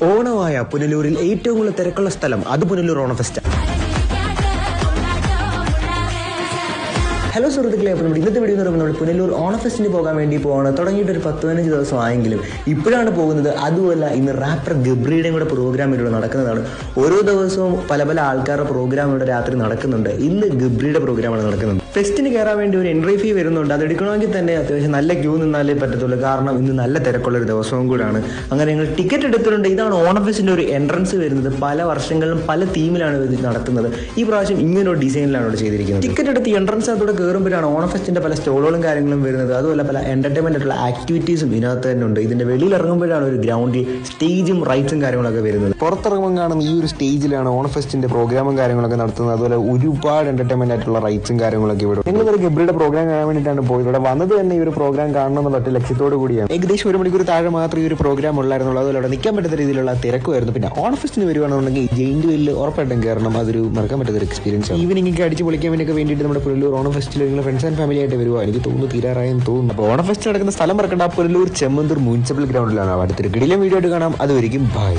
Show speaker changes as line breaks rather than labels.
ഓണമായ പുനലൂരിൽ ഏറ്റവും കൂടുതൽ തിരക്കുള്ള സ്ഥലം അത് പുനലൂർ ഓണ ഫെസ്റ്റ്. ഹലോ സുഹൃത്തുക്കളെ, അപ്പോൾ നമ്മുടെ ഇന്നത്തെ വീഡിയോ എന്ന് പറയുമ്പോൾ നമ്മൾ പുനലൂർ ഓണ ഫെസ്റ്റിന് പോകാൻ വേണ്ടി പോകണം. തുടങ്ങിയിട്ട് ഒരു 10-15 ദിവസം ആയെങ്കിലും ഇപ്പോഴാണ് പോകുന്നത്. അതുമല്ല, ഇന്ന് റാപ്പർ ഗബ്രിയുടെയും കൂടെ പ്രോഗ്രാം ഇവിടെ നടക്കുന്നതാണ്. ഓരോ ദിവസവും പല പല ആൾക്കാരുടെ പ്രോഗ്രാം ഇവിടെ രാത്രി നടക്കുന്നുണ്ട്. ഇന്ന് ഗബ്രിയുടെ പ്രോഗ്രാമാണ് നടക്കുന്നത്. ഫെസ്റ്റിന് കയറാൻ വേണ്ടി ഒരു എൻട്രി ഫീ വരുന്നുണ്ട്. അത് എടുക്കണമെങ്കിൽ തന്നെ അത്യാവശ്യം നല്ല ക്യൂ നിന്നാലേ പറ്റത്തുള്ളൂ. കാരണം ഇന്ന് നല്ല തിരക്കുള്ള ഒരു ദിവസവും കൂടാണ്. അങ്ങനെ ഞങ്ങൾ ടിക്കറ്റ് എടുത്തിട്ടുണ്ട്. ഇതാണ് ഓണ ഫെസ്റ്റിന്റെ ഒരു എൻട്രൻസ് വരുന്നത്. പല വർഷങ്ങളിലും പല തീമിലാണ് ഇത് നടത്തുന്നത്. ഈ പ്രാവശ്യം ഇങ്ങനെ ഒരു ഡിസൈനിലാണ് ഇവിടെ ചെയ്തിരിക്കുന്നത്. ടിക്കറ്റ് എടുത്ത് എൻട്രൻസ് അതോടെ കയറുമ്പോഴാണ് ഓണ ഫെസ്റ്റിന്റെ പല സ്റ്റോളുകളും കാര്യങ്ങളും വരുന്നത്. അതുപോലെ പല എന്റർടൈൻമെന്റ് ആയിട്ടുള്ള ആക്ടിവിറ്റീസും ഇതിനകത്ത് തന്നെ ഉണ്ട്. ഇതിന്റെ വെളിയിൽ ഇറങ്ങുമ്പോഴാണ് ഒരു ഗ്രൗണ്ടിൽ സ്റ്റേജും റൈറ്റ്സും കാര്യങ്ങളൊക്കെ വരുന്നത്. പുറത്തിറങ്ങുമ്പോൾ കാണുന്ന ഈ ഒരു സ്റ്റേജിലാണ് ഓണ ഫെസ്റ്റിന്റെ പ്രോഗ്രാമും കാര്യങ്ങളൊക്കെ നടത്തുന്നത്. അതുപോലെ ഒരുപാട് എന്റർടൈൻമെന്റ് ആയിട്ടുള്ള റൈറ്റ്സും കാര്യങ്ങളൊക്കെ ഇവിടെ. ഞങ്ങൾ ഗബ്രിയുടെ പ്രോഗ്രാം കാണാൻ വേണ്ടിയിട്ടാണ് പോയത്. ഇവിടെ വന്നത് തന്നെ ഈ ഒരു പ്രോഗ്രാം കാണണം എന്നുള്ള ഒറ്റ ലക്ഷ്യത്തോടു കൂടിയാണ്. ഏകദേശം 1 മണിക്കൂർ താഴെ മാത്രമേ ഈ ഒരു പ്രോഗ്രാം ഉള്ളായിരുന്നുള്ളൂ. അതുപോലെ അവിടെ നിൽക്കാൻ പറ്റുന്ന രീതിയിലുള്ള തിരക്കുമായിരുന്നു. പിന്നെ ഓണ ഫെസ്റ്റിന് വരുവാണെന്നുണ്ടെങ്കിൽ ജെയിന്റ് വെല്ലിൽ ഉറപ്പായിട്ടും കയറണം. അതൊരു മറക്കാൻ പറ്റുന്ന ഒരു എക്സ്പീരിയൻസ്. ഈവനിംഗ് ഒക്കെ അടിച്ച് പൊളിക്കാൻ വേണ്ടിയിട്ട് നമ്മുടെ പുനലൂർ ഓണ ഫെസ്റ്റിൽ നിങ്ങൾ ഫ്രണ്ട്സ് ആൻഡ് ഫാമിലി ആയിട്ട് വരുവാ. എനിക്ക് തോന്നുന്നു തീരാറായെന്ന് തോന്നുന്നു. അപ്പോൾ ഓണ ഫെസ്റ്റ് നടക്കുന്ന സ്ഥലം മറക്കണ്ട, പുനലൂർ ചെമ്മന്തൂർ മുനിസിപ്പൽ ഗ്രൗണ്ടിലാണ്. അടുത്തൊരു കിടിലൻ വീഡിയോ ആയിട്ട് കാണാം. അതുവരെയും ബൈ.